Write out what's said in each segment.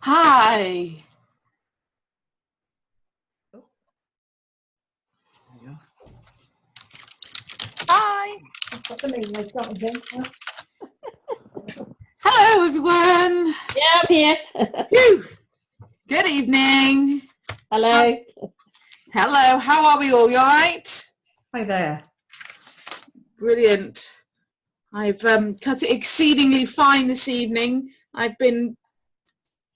Hi. Hi. Hello, everyone. Yeah, I'm here. Phew. Good evening. Hello. Hello. How are we all? You all right? Hi there. Brilliant. I've cut it exceedingly fine this evening. I've been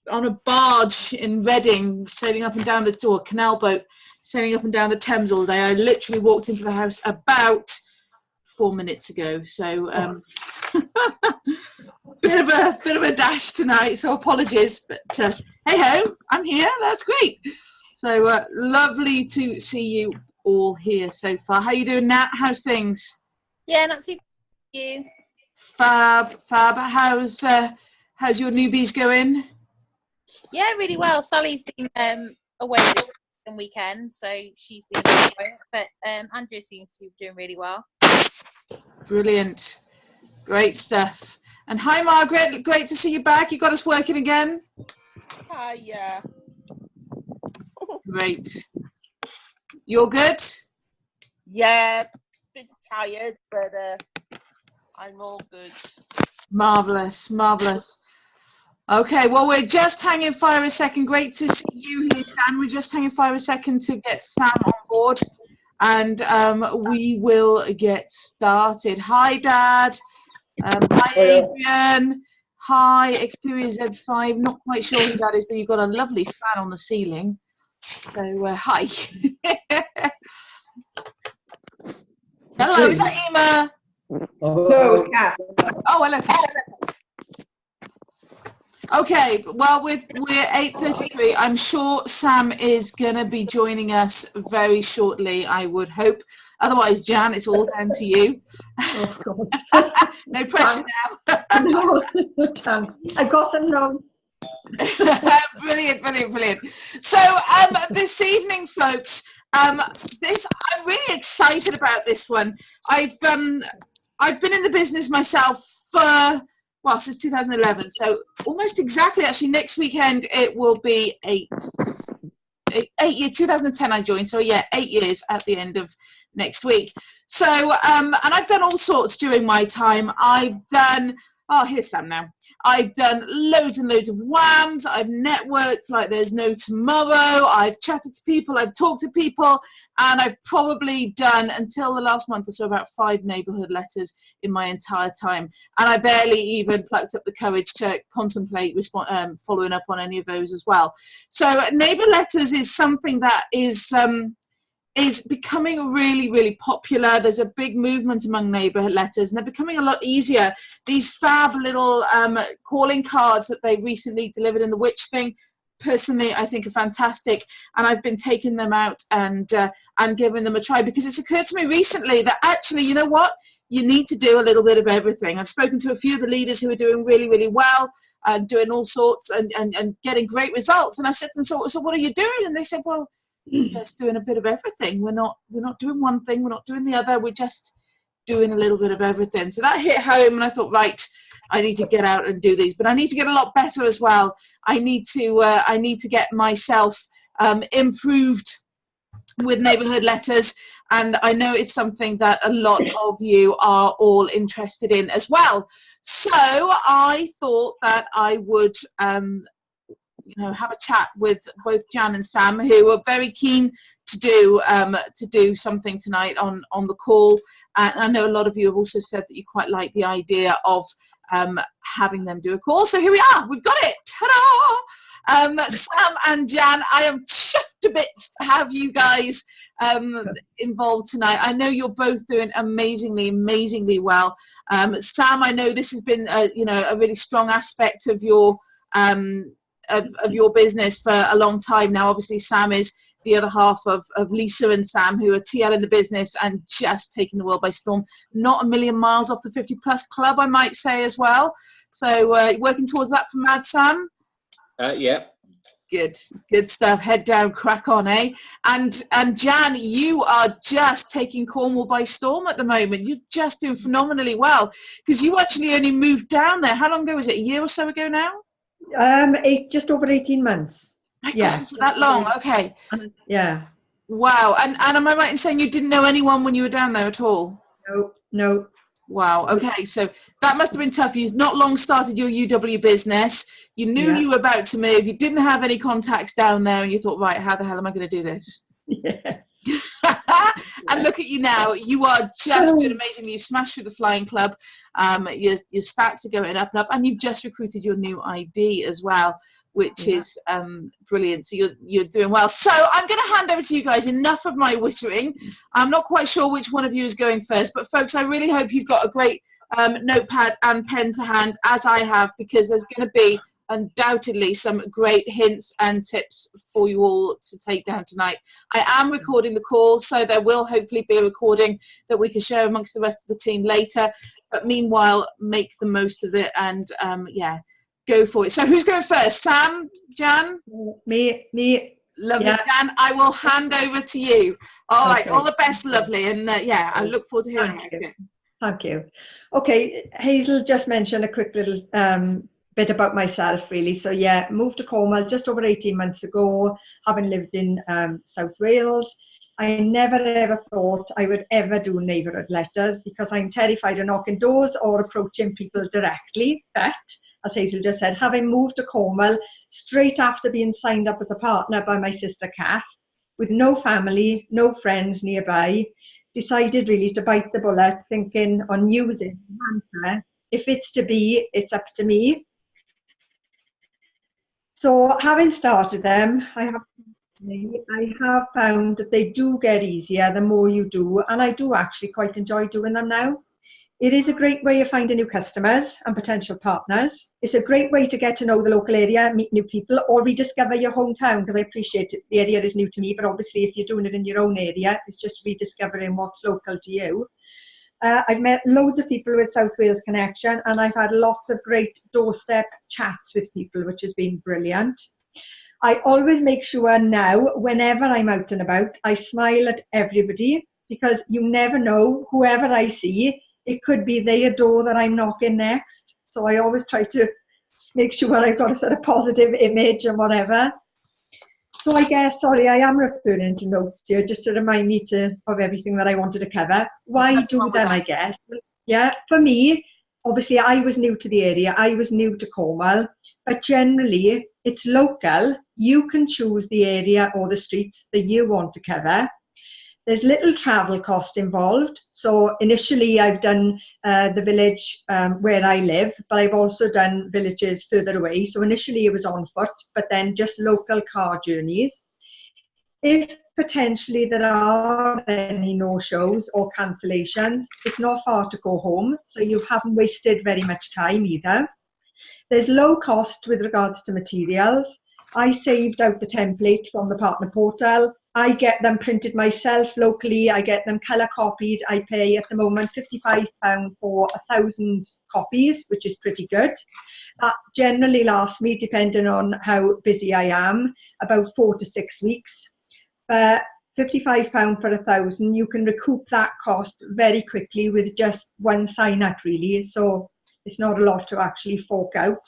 on a barge in Reading, sailing up and down the canal boat, sailing up and down the Thames all day. I literally walked into the house about 4 minutes ago. So bit of a dash tonight. So apologies, but hey ho, I'm here. That's great. So lovely to see you all here so far. How you doing, Nat? How's things? Yeah, not too bad. You? Fab. How's your newbies going? Yeah, really well. Sally's been away this weekend, so she's been quiet, but Andrew seems to be doing really well. Brilliant. Great stuff. And hi, Margaret. Great to see you back. You got us working again? Hi, yeah. Great. You're good? Yeah, bit tired, but I'm all good. Marvellous, marvellous. Okay, well, we're just hanging fire a second. Great to see you here, Dan. We're just hanging fire a second to get Sam on board, and we will get started. Hi, Dad. Hi, Adrian. Hi, Xperia Z5. Not quite sure who that is, but you've got a lovely fan on the ceiling. So, hi. Hello, is that Emma? No, it's Kath. Oh, hello, Kath. Okay, well, we're 8:33. I'm sure Sam is going to be joining us very shortly, I would hope. Otherwise, Jan, it's all down to you. Oh, No pressure now. no, thanks. I got them wrong. Brilliant. So this evening, folks, I'm really excited about this one. I've been in the business myself for, well, since 2011, so almost exactly, actually, next weekend it will be 8 years. 2010 I joined, so yeah, 8 years at the end of next week. So and I've done all sorts during my time. I've done, oh, here's Sam now. I've done loads and loads of WAMs. I've networked like there's no tomorrow. I've chatted to people. I've talked to people. And I've probably done, until the last month or so, about 5 neighbourhood letters in my entire time. And I barely even plucked up the courage to contemplate following up on any of those as well. So neighbour letters is something that is becoming really popular. There's a big movement among neighbourhood letters, and they're becoming a lot easier. These fab little calling cards that they've recently delivered in the Witch thing, personally, I think are fantastic, and I've been taking them out and giving them a try, because it's occurred to me recently that actually, you know what, you need to do a little bit of everything. I've spoken to a few of the leaders who are doing really well and doing all sorts and getting great results, and I said to them, so what are you doing? And they said, well, just doing a bit of everything. We're not doing one thing, we're not doing the other, we're just doing a little bit of everything. So that hit home, and I thought, right, I need to get out and do these, but I need to get a lot better as well. I need to get myself improved with neighbourhood letters, and I know it's something that a lot of you are all interested in as well. So I thought that I would have a chat with both Jan and Sam, who are very keen to do something tonight on the call. And I know a lot of you have also said that you quite like the idea of having them do a call. So here we are, we've got it. Ta-da! Sam and Jan, I am chuffed to bits to have you guys involved tonight. I know you're both doing amazingly well. Sam, I know this has been a really strong aspect of your business for a long time now. Obviously, Sam is the other half of Lisa and Sam, who are TL in the business and just taking the world by storm. Not a million miles off the 50 plus club, I might say, as well. So working towards that for Mad Sam? Yeah. Good stuff. Head down, crack on, eh? And Jan, you are just taking Cornwall by storm at the moment. You're just doing phenomenally well, because you actually only moved down there. How long ago was it? A year or so ago now? Just over 18 months. My Yeah. God, is it that long? Okay. Yeah. Wow. And am I right in saying you didn't know anyone when you were down there at all? No, no. Wow. Okay. So that must have been tough. You've not long started your UW business. You knew Yeah. you were about to move. You didn't have any contacts down there, and you thought, right, how the hell am I going to do this? Yeah. And look at you now. You are just doing amazing. You've smashed through the flying club. Your stats are going up and up, and you've just recruited your new ID as well, which is brilliant. So you're doing well. So I'm going to hand over to you guys. Enough of my wittering. I'm not quite sure which one of you is going first, but folks, I really hope you've got a great notepad and pen to hand, as I have, because there's going to be undoubtedly some great hints and tips for you all to take down tonight. I am recording the call, so there will hopefully be a recording that we can share amongst the rest of the team later. But meanwhile, make the most of it and yeah, go for it. So who's going first? Sam? Jan? Me. Lovely, Yeah. Jan. I will hand over to you. All right, Okay. all the best, lovely. And yeah, I look forward to hearing about it. Thank you. Okay, Hazel just mentioned a quick little bit about myself, really. So yeah, moved to Cornwall just over 18 months ago, having lived in South Wales. I never ever thought I would ever do neighbourhood letters because I'm terrified of knocking doors or approaching people directly. But as Hazel just said, having moved to Cornwall straight after being signed up as a partner by my sister Kath, with no family, no friends nearby, decided really to bite the bullet, thinking on using Hunter. If it's to be, it's up to me. So having started them, I have found that they do get easier the more you do, and I do actually quite enjoy doing them now. It is a great way of finding new customers and potential partners. It's a great way to get to know the local area, meet new people, or rediscover your hometown, because I appreciate it. The area is new to me, but obviously if you're doing it in your own area, it's just rediscovering what's local to you. I've met loads of people with South Wales Connection, and I've had lots of great doorstep chats with people, which has been brilliant. I always make sure now, whenever I'm out and about, I smile at everybody, because you never know, whoever I see, it could be their door that I'm knocking next. So I always try to make sure I've got a sort of positive image and whatever. So I guess, sorry, I am referring to notes here just to remind me of everything that I wanted to cover. Why do them, I guess? Yeah, for me, obviously I was new to the area. I was new to Cornwall, but generally it's local. You can choose the area or the streets that you want to cover. There's little travel cost involved. So initially I've done the village where I live, but I've also done villages further away. So initially it was on foot, but then just local car journeys. If potentially there are any no-shows or cancellations, it's not far to go home, so you haven't wasted very much time either. There's low cost with regards to materials. I saved out the template from the partner portal. I get them printed myself locally. I get them colour copied. I pay at the moment £55 for 1,000 copies, which is pretty good. That generally lasts me, depending on how busy I am, about 4 to 6 weeks. But £55 for 1,000, you can recoup that cost very quickly with just one sign up, really. So it's not a lot to actually fork out.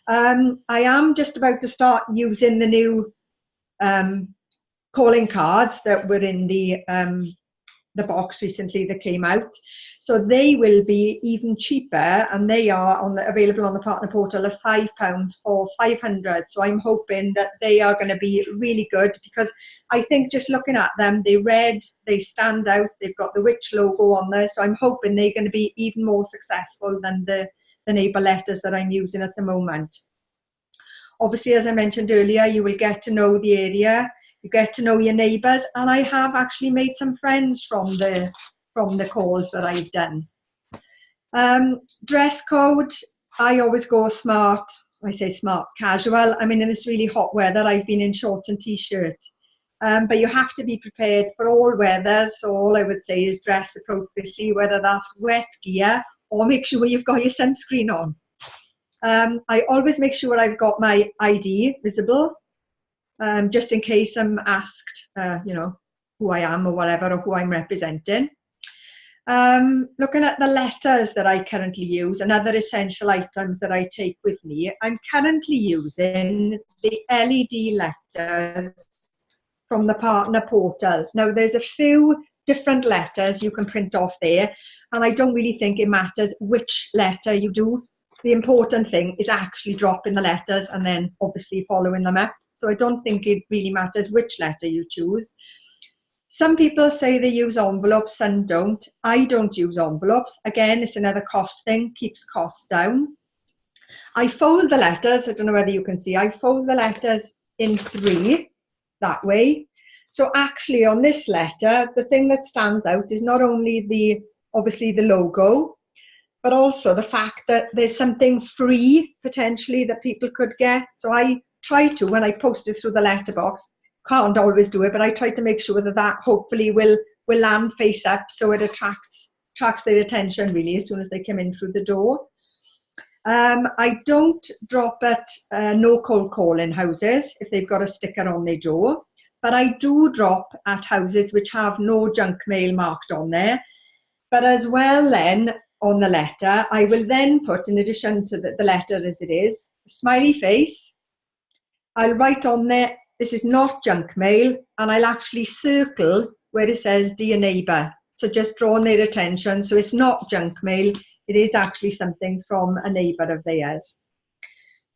I am just about to start using the new calling cards that were in the box recently that came out. So they will be even cheaper, and they are available on the partner portal of £5 for 500. So I'm hoping that they are going to be really good, because I think just looking at them, they're red, they stand out, they've got the witch logo on there. So I'm hoping they're going to be even more successful than the neighbour letters that I'm using at the moment. Obviously, as I mentioned earlier, you will get to know the area, you get to know your neighbours, and I have actually made some friends from the calls that I've done. Dress code, I always go smart. I say smart casual. I mean, in this really hot weather, I've been in shorts and t-shirt. But you have to be prepared for all weathers. So all I would say is dress appropriately, whether that's wet gear or make sure you've got your sunscreen on. I always make sure I've got my ID visible, just in case I'm asked, you know, who I am or whatever, or who I'm representing. Looking at the letters that I currently use and other essential items that I take with me, I'm currently using the LED letters from the partner portal. Now there's a few different letters you can print off there, and I don't really think it matters which letter you do. The important thing is actually dropping the letters and then obviously following them up. So I don't think it really matters which letter you choose. Some people say they use envelopes, some don't. I don't use envelopes. Again, it's another cost thing, keeps costs down. I fold the letters, I don't know whether you can see, I fold the letters in 3 that way. So actually on this letter, the thing that stands out is not only obviously the logo, but also the fact that there's something free potentially that people could get. So I try to, when I post it through the letterbox, can't always do it, but I try to make sure that hopefully will land face up, so it attracts their attention really as soon as they come in through the door. I don't drop at no cold calling houses if they've got a sticker on their door, but I do drop at houses which have no junk mail marked on there. But as well then, on the letter, I will then put, in addition to the letter as it is, a smiley face. I'll write on there, this is not junk mail, and I'll actually circle where it says dear neighbour. So just drawing their attention, so it's not junk mail, it is actually something from a neighbour of theirs.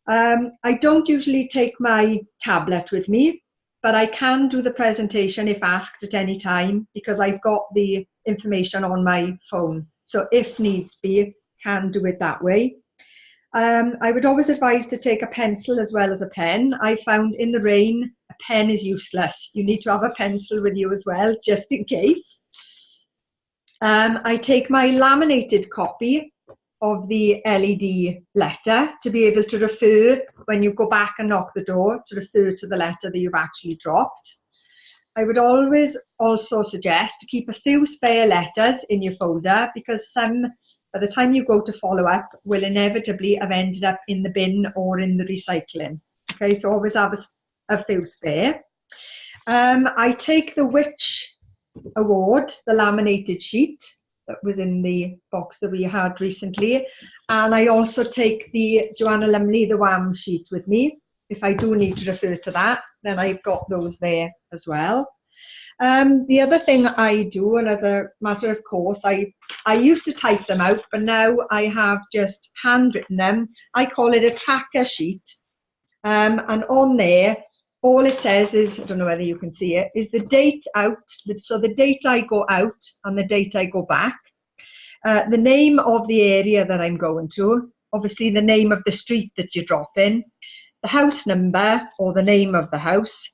I don't usually take my tablet with me, but I can do the presentation if asked at any time, because I've got the information on my phone. So if needs be, can do it that way. I would always advise to take a pencil as well as a pen. I found in the rain, a pen is useless. You need to have a pencil with you as well, just in case. I take my laminated copy of the LED letter to be able to refer when you go back and knock the door, to refer to the letter that you've actually dropped. I would always also suggest to keep a few spare letters in your folder, because some, by the time you go to follow up, will inevitably have ended up in the bin or in the recycling. Okay, so always have a few spare. I take the Which Award, the laminated sheet that was in the box that we had recently, and I also take the Joanna Lumley, the WAM sheet with me. If I do need to refer to that, then I've got those there as well. The other thing I do, and as a matter of course, I used to type them out, but now I have just handwritten them. I call it a tracker sheet, and on there, all it says is, I don't know whether you can see it, is the date out, so the date I go out and the date I go back, the name of the area that I'm going to, obviously the name of the street that you drop in, the house number or the name of the house,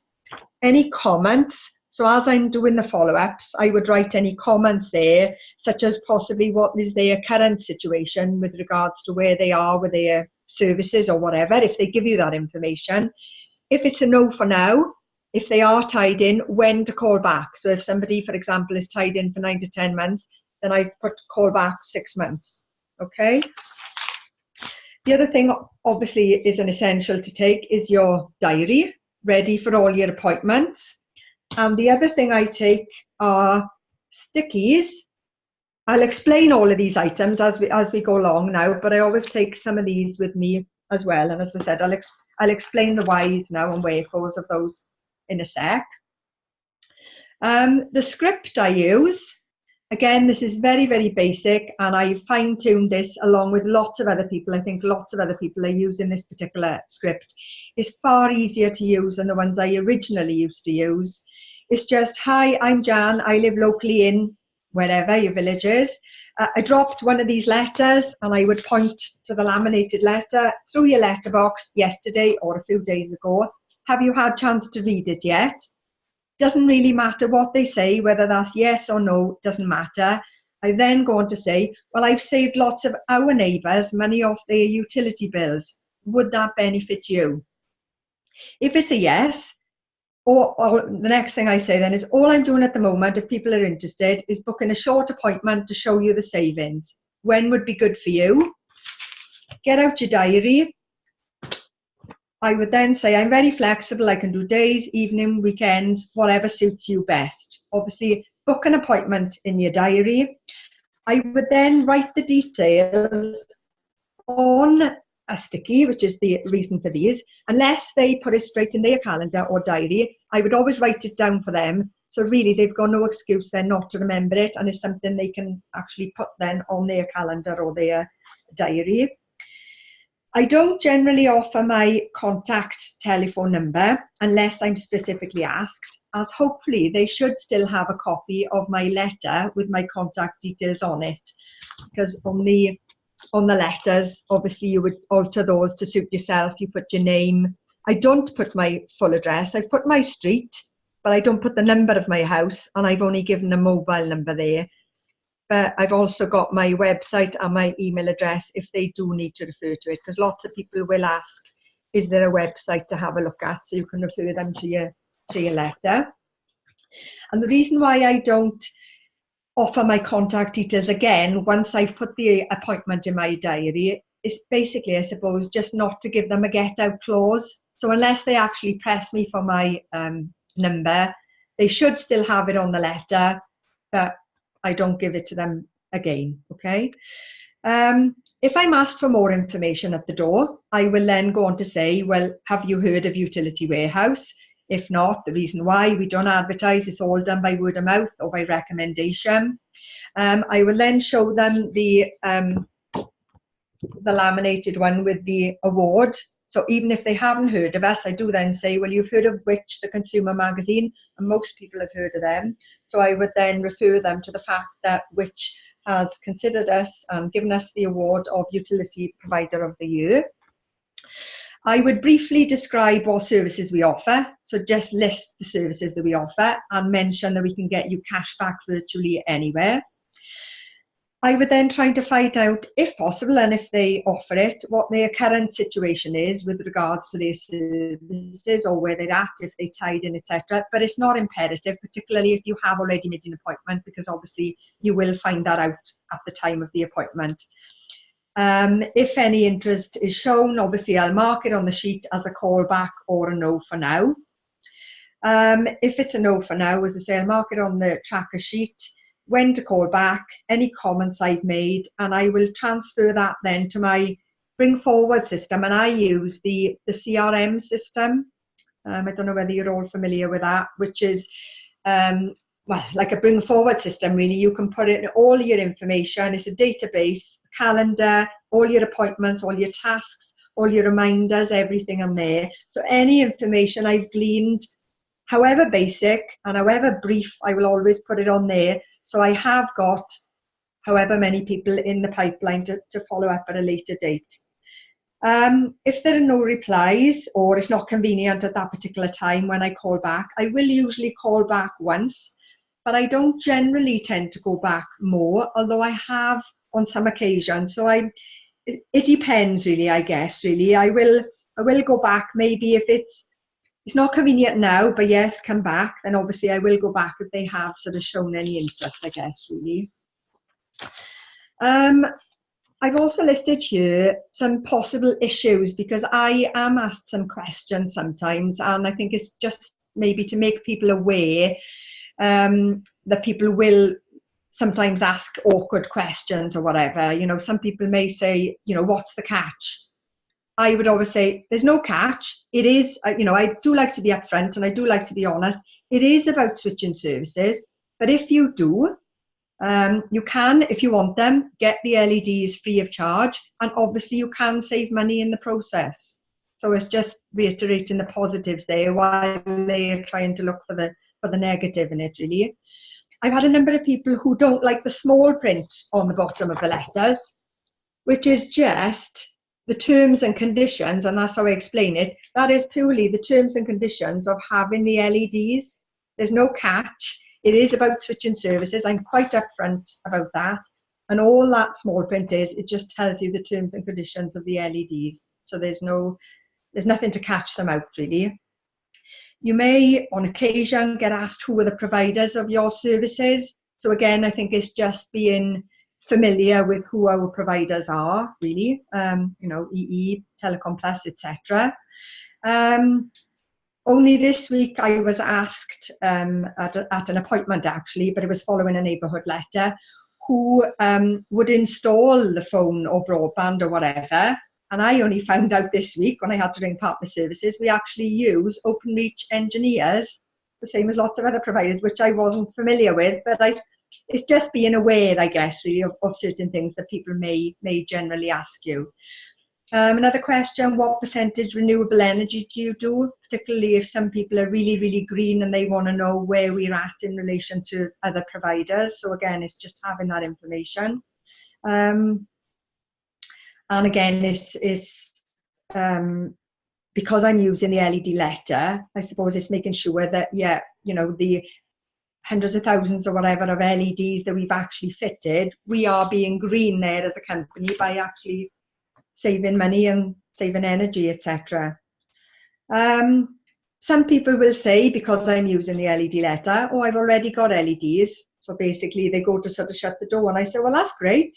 any comments. So as I'm doing the follow-ups, I would write any comments there, such as possibly what is their current situation with regards to where they are with their services or whatever, if they give you that information. If it's a no for now, if they are tied in, when to call back. So if somebody, for example, is tied in for 9 to 10 months, then I put call back 6 months. Okay. The other thing, obviously, is an essential to take is your diary, ready for all your appointments. And the other thing I take are stickies. I'll explain all of these items as we go along now, but I always take some of these with me as well. And as I said, I'll explain the whys now and wherefores of those in a sec. The script I use, again, this is very, very basic, and I fine-tuned this along with lots of other people. I think lots of other people are using this particular script. It's far easier to use than the ones I originally used to use. It's just, hi, I'm Jan, I live locally in wherever your village is. I dropped one of these letters and I would point to the laminated letter through your letterbox yesterday or a few days ago. Have you had a chance to read it yet? Doesn't really matter what they say, whether that's yes or no, doesn't matter. I then go on to say, well, I've saved lots of our neighbours money off their utility bills. Would that benefit you? If it's a yes, or the next thing I say then is, all I'm doing at the moment, if people are interested, is booking a short appointment to show you the savings. When would be good for you? Get out your diary. I would then say, I'm very flexible. I can do days, evening, weekends, whatever suits you best. Obviously, book an appointment in your diary. I would then write the details on a sticky, which is the reason for these. Unless they put it straight in their calendar or diary, I would always write it down for them. So really, they've got no excuse then not to remember it, and it's something they can actually put then on their calendar or their diary. I don't generally offer my contact telephone number unless I'm specifically asked, as hopefully they should still have a copy of my letter with my contact details on it, because on the letters, obviously you would alter those to suit yourself. You put your name. I don't put my full address. I've put my street, but I don't put the number of my house, and I've only given a mobile number there. But I've also got my website and my email address if they do need to refer to it, because lots of people will ask, is there a website to have a look at, so you can refer them to your letter. And the reason why I don't offer my contact details again once I've put the appointment in my diary is basically, I suppose, just not to give them a get out clause. So unless they actually press me for my number, they should still have it on the letter, but I don't give it to them again, okay? If I'm asked for more information at the door, I will then go on to say, well, have you heard of Utility Warehouse? If not, the reason why we don't advertise is all done by word of mouth or by recommendation. I will then show them the laminated one with the award. So even if they haven't heard of us, I do then say, well, you've heard of Which, the consumer magazine, and most people have heard of them. So I would then refer them to the fact that Which has considered us and given us the award of Utility Provider of the Year. I would briefly describe what services we offer. So just list the services that we offer and mention that we can get you cash back virtually anywhere. I would then try to find out, if possible, and if they offer it, what their current situation is with regards to their services or where they're at, if they tied in, etc. But it's not imperative, particularly if you have already made an appointment, because obviously you will find that out at the time of the appointment. If any interest is shown, obviously I'll mark it on the sheet as a callback or a no for now. If it's a no for now, as I say, I'll mark it on the tracker sheet, when to call back, any comments I've made, and I will transfer that then to my bring forward system, and I use the CRM system. I don't know whether you're all familiar with that, which is well, like a bring forward system really. You can put in all your information. It's a database, calendar, all your appointments, all your tasks, all your reminders, everything on there. So any information I've gleaned, however basic and however brief, I will always put it on there. So I have got however many people in the pipeline to follow up at a later date. If there are no replies or it's not convenient at that particular time when I call back, I will usually call back once, but I don't generally tend to go back more, although I have on some occasions. So it depends really, I guess, really. I will go back maybe if it's not convenient now, but yes, come back, then obviously I will go back if they have sort of shown any interest, I guess, really. I've also listed here some possible issues, because I am asked some questions sometimes, and I think it's just maybe to make people aware that people will sometimes ask awkward questions or whatever. You know, some people may say, you know, what's the catch? I would always say there's no catch. It is, you know, I do like to be upfront and I do like to be honest. It is about switching services, but if you do, you can, if you want them, get the LEDs free of charge, and obviously you can save money in the process. So it's just reiterating the positives there while they're trying to look for the negative in it, really. I've had a number of people who don't like the small print on the bottom of the letters, which is just the terms and conditions, and that's how I explain it. That is purely the terms and conditions of having the LEDs. There's no catch. It is about switching services. I'm quite upfront about that. And all that small print is, it just tells you the terms and conditions of the LEDs. So there's nothing to catch them out, really. You may, on occasion, get asked who are the providers of your services. So again, I think it's just being familiar with who our providers are, really. You know, EE, Telecom Plus, etc. Only this week I was asked at an appointment, actually, but it was following a neighbourhood letter, who would install the phone or broadband or whatever. And I only found out this week when I had to ring partner services, we actually use OpenReach engineers, the same as lots of other providers, which I wasn't familiar with. But it's just being aware, I guess, really, of certain things that people may generally ask you. Another question, what percentage renewable energy do you do? Particularly if some people are really, really green and they want to know where we're at in relation to other providers. So again, it's just having that information. And again, it's because I'm using the LED letter, I suppose it's making sure that, yeah, you know, the hundreds of thousands or whatever of LEDs that we've actually fitted, we are being green there as a company by actually saving money and saving energy, etc. Some people will say, because I'm using the LED letter, oh, I've already got LEDs. So basically they go to sort of shut the door, and I say, well, that's great.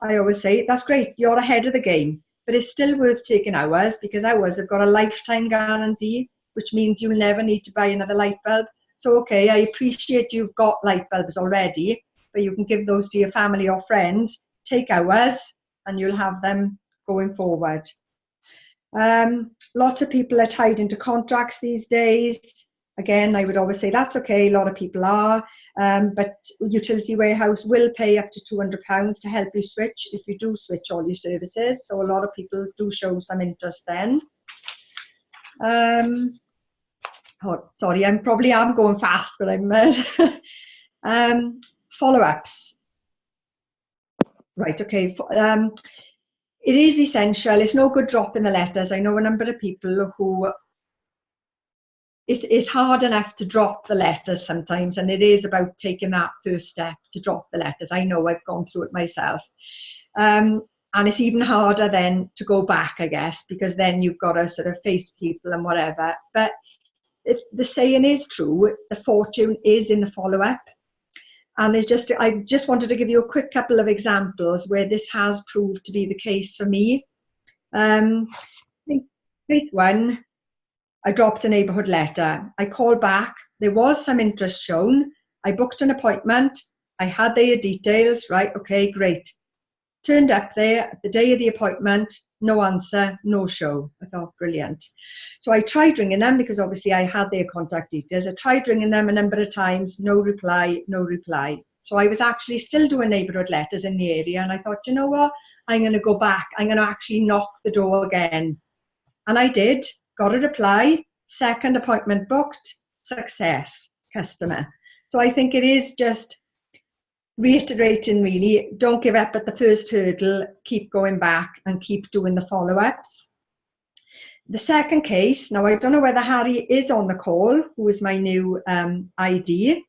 I always say, that's great, you're ahead of the game, but it's still worth taking ours, because ours have got a lifetime guarantee, which means you'll never need to buy another light bulb. So, okay, I appreciate you've got light bulbs already, but you can give those to your family or friends, take ours, and you'll have them going forward. Lots of people are tied into contracts these days. Again, I would always say that's okay, a lot of people are, but Utility Warehouse will pay up to £200 to help you switch if you do switch all your services. So a lot of people do show some interest then. Oh, sorry, I'm going fast, but I'm follow-ups. Right, okay. It is essential. It's no good dropping the letters. I know a number of people who it's hard enough to drop the letters sometimes, and it is about taking that first step to drop the letters. I know, I've gone through it myself. And it's even harder then to go back, I guess, because then you've got to sort of face people and whatever. But if the saying is true, the fortune is in the follow-up. And I just wanted to give you a quick couple of examples where this has proved to be the case for me. I think this one, I dropped a neighbourhood letter. I called back. There was some interest shown. I booked an appointment. I had their details. Right, okay, great. Turned up there the day of the appointment, no answer, no show. I thought, brilliant. So I tried ringing them because obviously I had their contact details. I tried ringing them a number of times, no reply, no reply. So I was actually still doing neighbourhood letters in the area, and I thought, you know what? I'm going to go back. I'm going to actually knock the door again. And I did, got a reply, second appointment booked, success, customer. So I think it is just reiterating, really, don't give up at the first hurdle, keep going back and keep doing the follow-ups. The second case, now I don't know whether Harry is on the call, who is my new ID,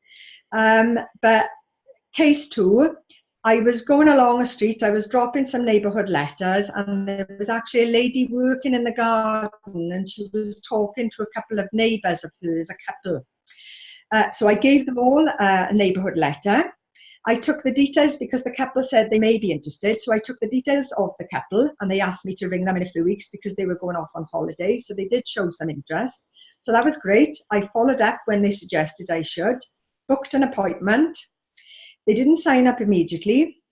but case 2, I was going along a street, I was dropping some neighbourhood letters, and there was actually a lady working in the garden, and she was talking to a couple of neighbours of hers, a couple. So I gave them all a neighbourhood letter. I took the details because the couple said they may be interested. So I took the details of the couple, and they asked me to ring them in a few weeks because they were going off on holiday. So they did show some interest. So that was great. I followed up when they suggested I should, booked an appointment. They didn't sign up immediately.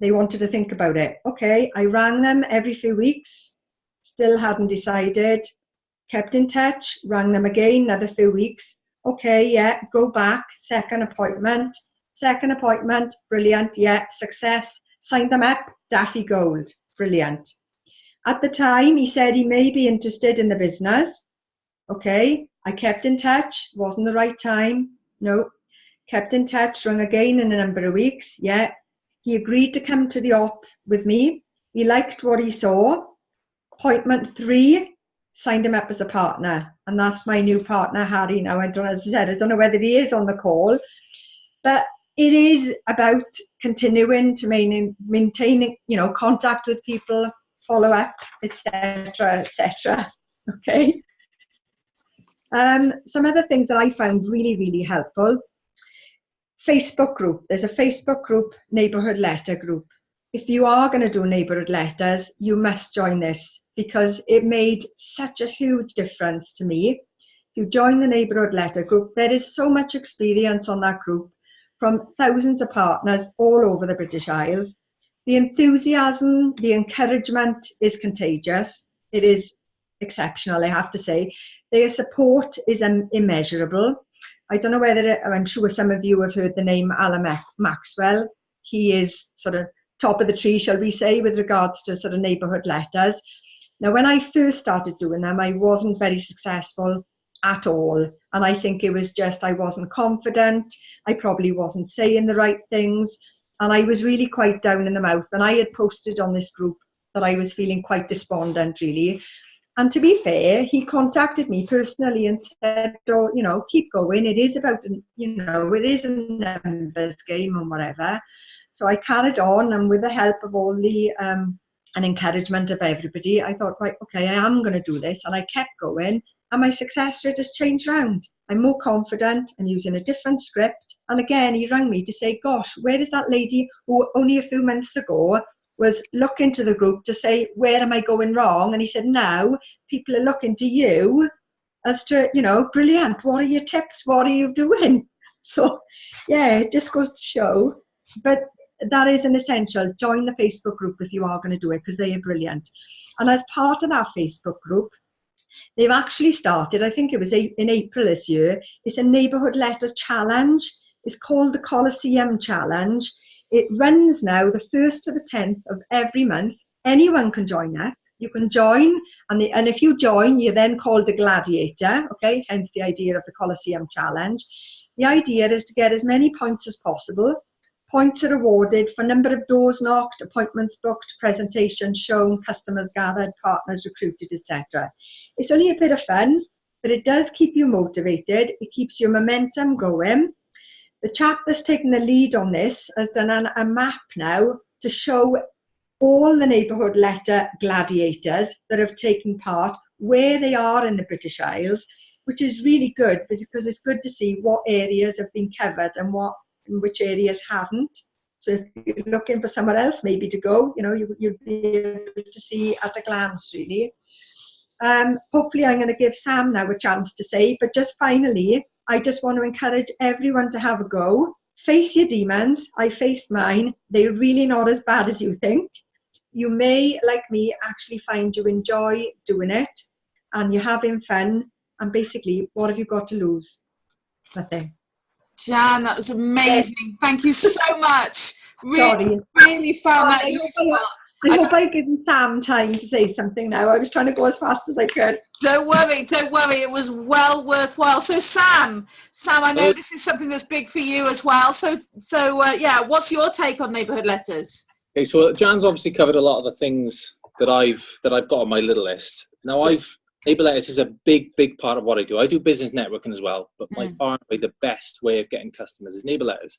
They wanted to think about it. Okay, I rang them every few weeks, still hadn't decided, kept in touch, rang them again, another few weeks. Okay, yeah, go back, second appointment, brilliant, yeah, success, signed them up, Daffy Gold, brilliant. At the time, he said he may be interested in the business. Okay, I kept in touch, wasn't the right time, no. Kept in touch, rung again in a number of weeks, yeah. He agreed to come to the op with me. He liked what he saw. Appointment 3, signed him up as a partner. And that's my new partner, Harry. Now, as I said, I don't know whether he is on the call, but it is about continuing to maintaining, you know, contact with people, follow up, etc., etc. Okay. Some other things that I found really, really helpful. Facebook group. There's a Facebook group, neighbourhood letter group. If you are going to do neighbourhood letters, you must join this because it made such a huge difference to me. If you join the neighbourhood letter group, there is so much experience on that group from thousands of partners all over the British Isles. The enthusiasm, the encouragement is contagious. It is exceptional, I have to say. Their support is immeasurable. I don't know whether, I'm sure some of you have heard the name Alan Maxwell. He is sort of top of the tree, shall we say, with regards to sort of neighbourhood letters. Now, when I first started doing them, I wasn't very successful at all. And I think it was just, I wasn't confident. I probably wasn't saying the right things. And I was really quite down in the mouth. And I had posted on this group that I was feeling quite despondent, really. And to be fair, he contacted me personally and said, oh, you know, keep going. It is about, you know, it is a numbers game and whatever. So I carried on, and with the help of all the and encouragement of everybody, I thought, right, okay, I am going to do this. And I kept going, and my success rate has changed round. I'm more confident and using a different script. And again, he rang me to say, gosh, where is that lady who only a few months ago was looking to the group to say, where am I going wrong? And he said, now people are looking to you as to, you know, brilliant. What are your tips? What are you doing? So, yeah, it just goes to show. But that is an essential. Join the Facebook group if you are going to do it, because they are brilliant. And as part of that Facebook group, they've actually started, I think it was in April this year, it's a neighbourhood letter challenge. It's called the Coliseum Challenge. It runs now the 1st to the 10th of every month. Anyone can join that. You can join, and if you join, you're then called a gladiator, okay? Hence the idea of the Coliseum Challenge. The idea is to get as many points as possible. Points are awarded for number of doors knocked, appointments booked, presentations shown, customers gathered, partners recruited, etc. It's only a bit of fun, but it does keep you motivated. It keeps your momentum going. The chap that's taken the lead on this has done a map now to show all the neighbourhood letter gladiators that have taken part, where they are in the British Isles, which is really good because it's good to see what areas have been covered and which areas haven't. So if you're looking for somewhere else maybe to go, you know, you'll be able to see at a glance, really. Hopefully I'm going to give Sam now a chance to say, but just finally, I just want to encourage everyone to have a go. Face your demons. I faced mine. They're really not as bad as you think. You may, like me, actually find you enjoy doing it and you're having fun. And basically, what have you got to lose? Nothing. Jan, that was amazing. Thank you so much. Sorry. Really found that useful. I hope I've given Sam time to say something now. I was trying to go as fast as I could. Don't worry. It was well worthwhile. So Sam, I know this is something that's big for you as well. So yeah, what's your take on neighbourhood letters? Okay, so Jan's obviously covered a lot of the things that I've got on my little list. Now, neighbour letters is a big part of what I do. I do business networking as well, but by far and away the best way of getting customers is neighbour letters.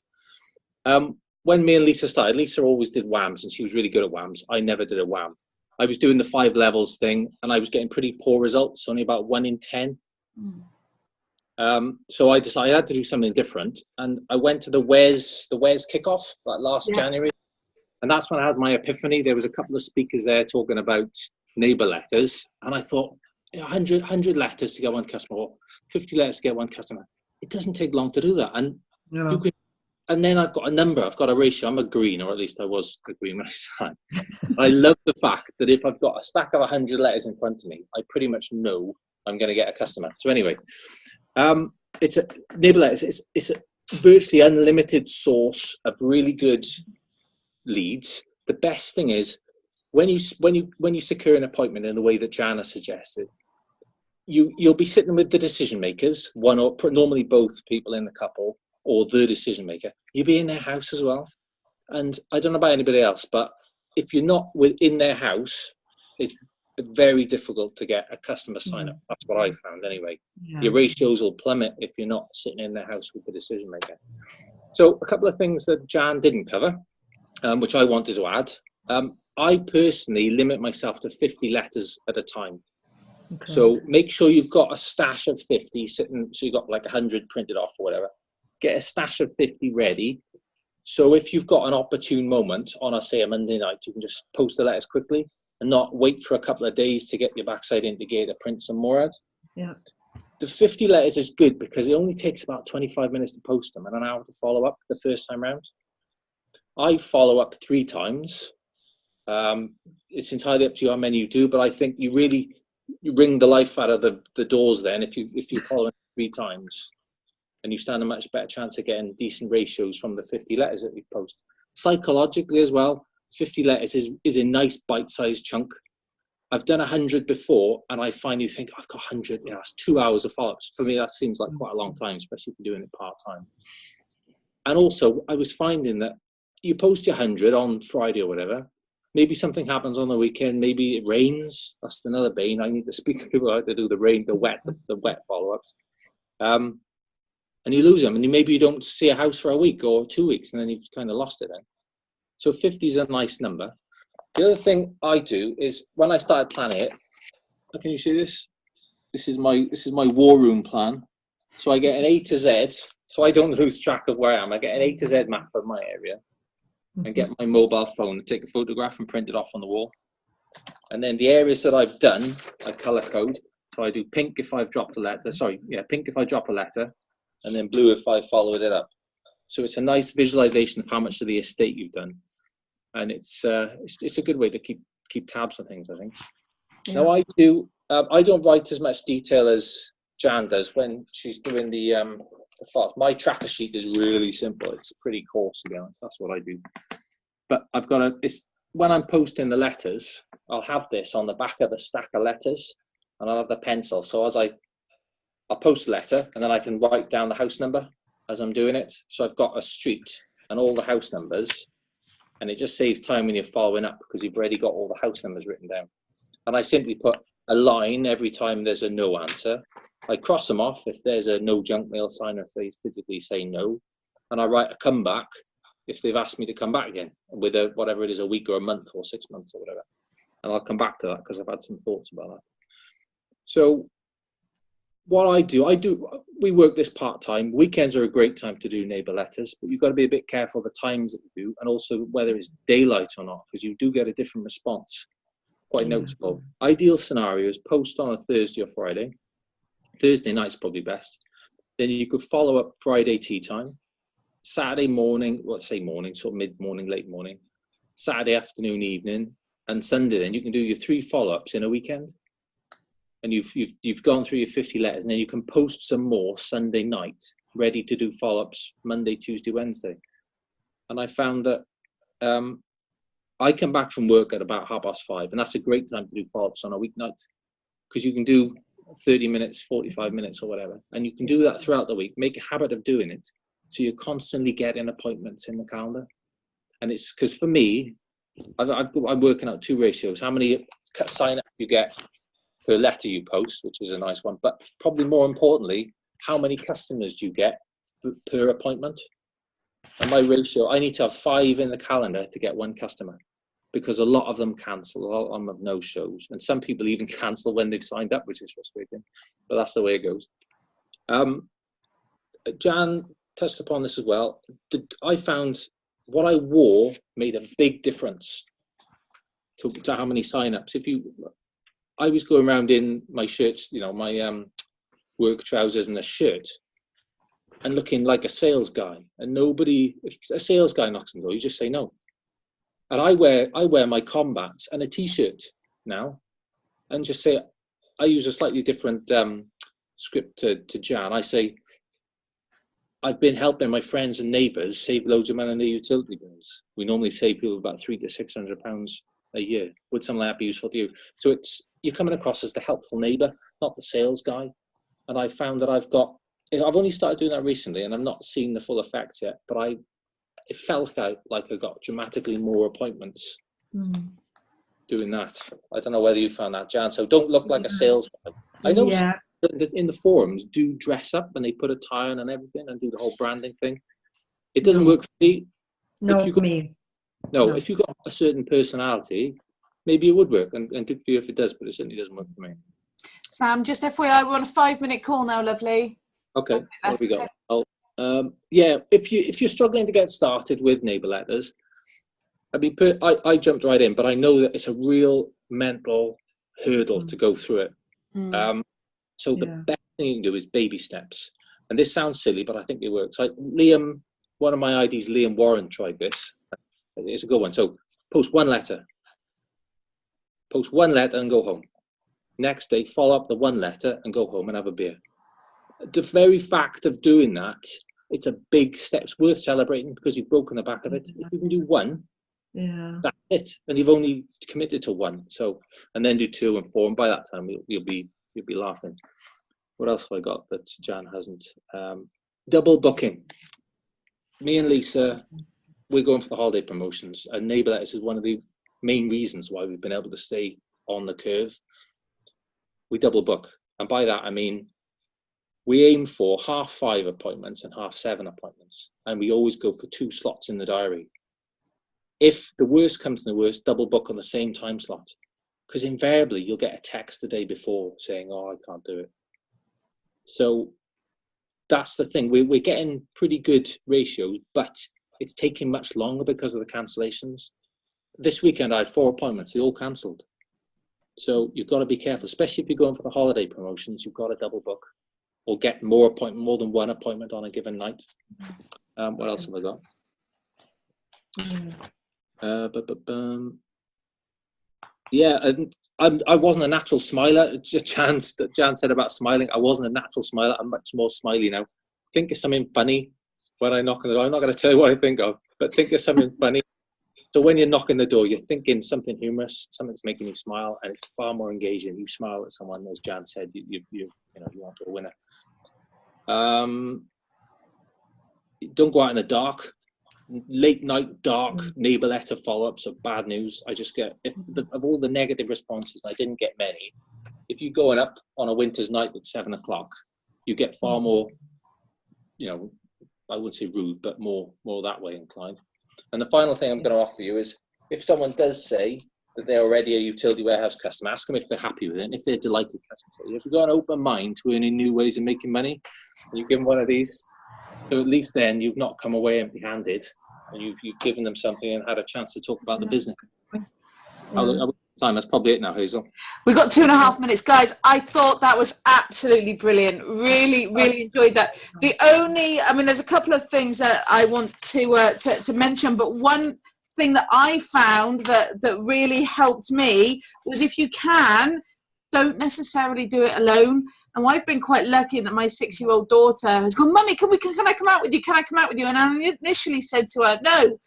When me and Lisa started, Lisa always did WAMs, and she was really good at WAMs. I never did a WAM. I was doing the 5 levels thing, and I was getting pretty poor results, only about 1 in 10. So I decided I had to do something different, and I went to the Wes kickoff last January, and that's when I had my epiphany. There was a couple of speakers there talking about neighbour letters, and I thought, 100 letters to get one customer, or 50 letters to get one customer. It doesn't take long to do that, and you can. And then I've got a number, I've got a ratio. I'm a green, or at least I was a green when I started. I love the fact that if I've got a stack of 100 letters in front of me, I pretty much know I'm going to get a customer. So anyway, it's a neighbour letters. It's a virtually unlimited source of really good leads. The best thing is when you secure an appointment in the way that Jana suggested, you'll be sitting with the decision makers, one or normally both people in the couple, or the decision maker. You'll be in their house as well. And I don't know about anybody else, but if you're not within their house, it's very difficult to get a customer sign up. That's what I found anyway. Your ratios will plummet if you're not sitting in their house with the decision maker. So a couple of things that Jan didn't cover, which I wanted to add. I personally limit myself to 50 letters at a time. Okay. So make sure you've got a stash of 50 sitting, so you've got like 100 printed off or whatever. Get a stash of 50 ready. So if you've got an opportune moment on, say, a Monday night, you can just post the letters quickly and not wait for a couple of days to get your backside into gear to print some more out. Yeah. the 50 letters is good because it only takes about 25 minutes to post them and an hour to follow up the first time round. I follow up 3 times. It's entirely up to you how many you do, but I think you ring the life out of the doors then if you follow it 3 times, and you stand a much better chance of getting decent ratios from the 50 letters that you post. Psychologically as well, 50 letters is a nice bite-sized chunk. I've done 100 before, and I find you think, I've got 100, that's 2 hours of follow-ups. For me, that seems like quite a long time, especially if you're doing it part-time. And also, I was finding that you post your 100 on Friday or whatever, maybe something happens on the weekend, maybe it rains. That's another bane. I need to speak to people how to do the wet follow-ups. And you lose them, and maybe you don't see a house for a week or 2 weeks, and then you've kind of lost it then. So 50 is a nice number. The other thing I do is when I started planning it, can you see this? This is my war room plan. So I get an A to Z, so I don't lose track of where I am. I get an A to Z map of my area and get my mobile phone to take a photograph and print it off on the wall. And then the areas that I've done, I color code. So I do pink if I've dropped a letter. Pink if I drop a letter, and then blue if I followed it up. So it's a nice visualization of how much of the estate you've done. And it's a good way to keep tabs on things, I think. Yeah. Now I don't write as much detail as Jan does when she's doing the files. My tracker sheet is really simple. It's pretty coarse, to be honest. That's what I do. But I've got when I'm posting the letters, I'll have this on the back of the stack of letters, and I'll have the pencil. So I'll post a letter, and then I can write down the house number as I'm doing it. So I've got a street and all the house numbers. And it just saves time when you're following up because you've already got all the house numbers written down. And I simply put a line every time there's a no answer. I cross them off if there's a no junk mail sign or if they physically say no. And I write a comeback if they've asked me to come back again with whatever it is, a week or a month or 6 months or whatever. And I'll come back to that because I've had some thoughts about that. So what we work this part-time. Weekends are a great time to do neighbour letters, but you've got to be a bit careful of the times that you do and also whether it's daylight or not, because you do get a different response. Quite noticeable. Ideal scenario is post on a Thursday or Friday. Thursday night's probably best. Then you could follow up Friday tea time, Saturday morning, let's say morning, sort of mid-morning, late morning, Saturday afternoon, evening, and Sunday. Then you can do your 3 follow-ups in a weekend. And you've gone through your 50 letters, and then you can post some more Sunday night, ready to do follow-ups Monday, Tuesday, Wednesday. And I found that I come back from work at about 5:30, and that's a great time to do follow-ups on a weeknight because you can do 30 minutes, 45 minutes or whatever. And you can do that throughout the week. Make a habit of doing it so you're constantly getting appointments in the calendar. And it's because for me, I'm working out 2 ratios. How many sign-ups you get per letter you post, which is a nice one, but probably more importantly, how many customers do you get per appointment? And my ratio, I need to have 5 in the calendar to get 1 customer because a lot of them cancel, a lot of them have no shows, and some people even cancel when they've signed up, which is frustrating, but that's the way it goes. Jan touched upon this as well. I found what I wore made a big difference to how many sign-ups. I was going around in my shirts, my work trousers and a shirt, and looking like a sales guy. And if a sales guy knocks on the door, you just say no. And I wear my combats and a t-shirt now, and just say, I use a slightly different script to Jan. I say, I've been helping my friends and neighbours save loads of money on their utility bills. We normally save people about £300 to £600 a year. Would something like that be useful to you? So you're coming across as the helpful neighbour, not the sales guy. And I found that I've only started doing that recently, and I'm not seeing the full effects yet, but it felt like I got dramatically more appointments doing that. I don't know whether you found that, Jan. So don't look like a sales guy. I know in the forums do dress up and they put a tie on and everything and do the whole branding thing. It doesn't work for me. If you've got a certain personality, maybe it would work, and good for you if it does, but it certainly doesn't work for me. Sam, just FYI, we're on a 5-minute call now, lovely. Okay, there we go. If you're struggling to get started with neighbour letters, I jumped right in, but I know that it's a real mental hurdle to go through it. So the best thing you can do is baby steps. And this sounds silly, but I think it works. Like Liam, one of my IDs, Liam Warren, tried this. It's a good one. So post one letter. Post one letter and go home. Next day, follow up the one letter and go home and have a beer. The very fact of doing that, it's a big step. It's worth celebrating because you've broken the back of it. If you can do one, that's it. And you've only committed to one. So, and then do 2 and 4. And by that time, you'll be laughing. What else have I got that Jan hasn't? Double booking. Me and Lisa, we're going for the holiday promotions. And Neighbour Letters is one of the main reasons why we've been able to stay on the curve. We double book. And by that, I mean, we aim for 5:30 appointments and 7:30 appointments. And we always go for 2 slots in the diary. If the worst comes to the worst, double book on the same time slot. Because invariably, you'll get a text the day before saying, oh, I can't do it. So that's the thing. We're getting pretty good ratios, but it's taking much longer because of the cancellations. This weekend, I had 4 appointments. They all cancelled. So you've got to be careful, especially if you're going for the holiday promotions. You've got to double book or get more than one appointment on a given night. What else have I got? Yeah, I wasn't a natural smiler. Jan said about smiling. I wasn't a natural smiler. I'm much more smiley now. Think of something funny when I knock on the door. I'm not going to tell you what I think of, but think of something funny. So when you're knocking the door, you're thinking something humorous, something that's making you smile, and it's far more engaging. You smile at someone, as Jan said, you want a winner. Don't go out in the dark. Late night, dark Neighbour letter follow-ups of bad news. I just get, of all the negative responses, I didn't get many. If you're going up on a winter's night at 7 o'clock, you get far more, I wouldn't say rude, but more that way inclined. And the final thing I'm going to offer you is, if someone does say that they're already a utility warehouse customer, ask them if they're happy with it, and if they're delighted customers. If you've got an open mind to earning new ways of making money, and you give them one of these, so at least then you've not come away empty-handed, and you've given them something and had a chance to talk about the business. Time. That's probably it now, Hazel. We've got 2.5 minutes. Guys, I thought that was absolutely brilliant. Really, really enjoyed that. There's a couple of things that I want to mention, but one thing that I found that really helped me was, if you can, don't necessarily do it alone. And I've been quite lucky that my 6-year-old daughter has gone, Mummy, can I come out with you? Can I come out with you? And I initially said to her, no,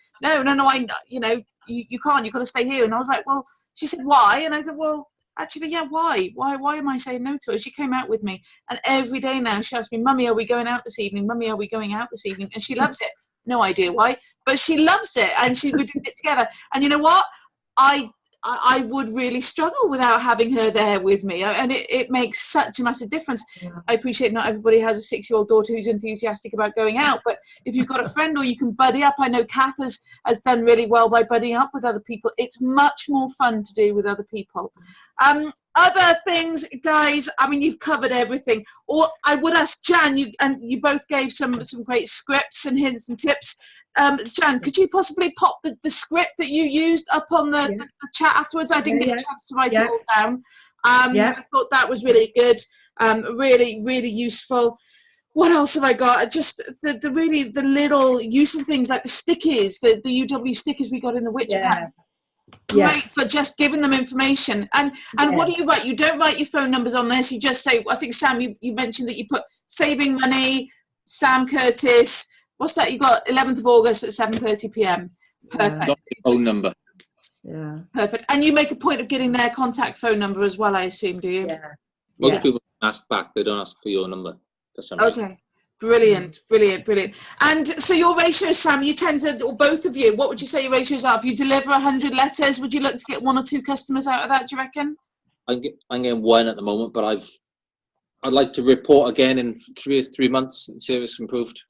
you can't. You've got to stay here. And I was like, well, she said, why? And I thought, well, actually, yeah, why? Why am I saying no to her? She came out with me. And every day now she asks me, Mummy, are we going out this evening? Mummy, are we going out this evening? And she loves it. No idea why, but she loves it. And we're doing it together. And you know what? I would really struggle without having her there with me, and it makes such a massive difference. Yeah. I appreciate not everybody has a 6-year-old daughter who's enthusiastic about going out, but if you've got a friend or you can buddy up, I know Kath has done really well by buddying up with other people. It's much more fun to do with other people. Other things, guys, you've covered everything. Or I would ask Jan, you both gave some great scripts and hints and tips. Jan, could you possibly pop the script that you used up on the chat afterwards? I didn't get a chance to write it all down. I thought that was really good, really, really useful. What else have I got? Just the little useful things like the stickies, the UW stickers we got in the Witch Pack. Great for just giving them information. And what do you write? You don't write your phone numbers on this. You just say, I think, Sam, you mentioned that you put saving money, Sam Curtis. What's that? You got 11th of August at 7:30 p.m. Perfect. Got your phone number. Yeah. Perfect. And you make a point of getting their contact phone number as well, I assume, do you? Yeah. Most people ask back. They don't ask for your number for some reason. Okay. Brilliant. And so your ratios, Sam, you tend to, or both of you, what would you say your ratios are? If you deliver 100 letters, would you look to get 1 or 2 customers out of that, do you reckon? I'm getting 1 at the moment, but I'd like to report again in 3 months and see if it's improved.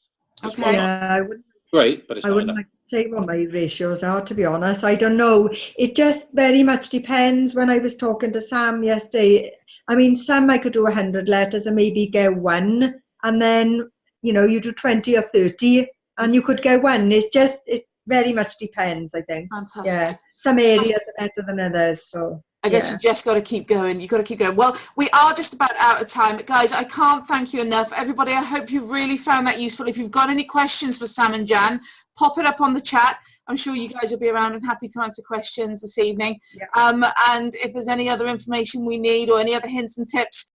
Okay. Yeah, I wouldn't. Great, but it's I not wouldn't enough. like to say what my ratios are, to be honest. I don't know. It just very much depends. When I was talking to Sam yesterday, Sam, I could do 100 letters and maybe get 1, and then you do 20 or 30 and you could get 1. It very much depends, I think. Fantastic. Yeah, some areas are better than others. So I guess you just got to keep going. You've got to keep going. Well, we are just about out of time. Guys, I can't thank you enough. Everybody, I hope you've really found that useful. If you've got any questions for Sam and Jan, pop it up on the chat. I'm sure you guys will be around and happy to answer questions this evening. And if there's any other information we need or any other hints and tips,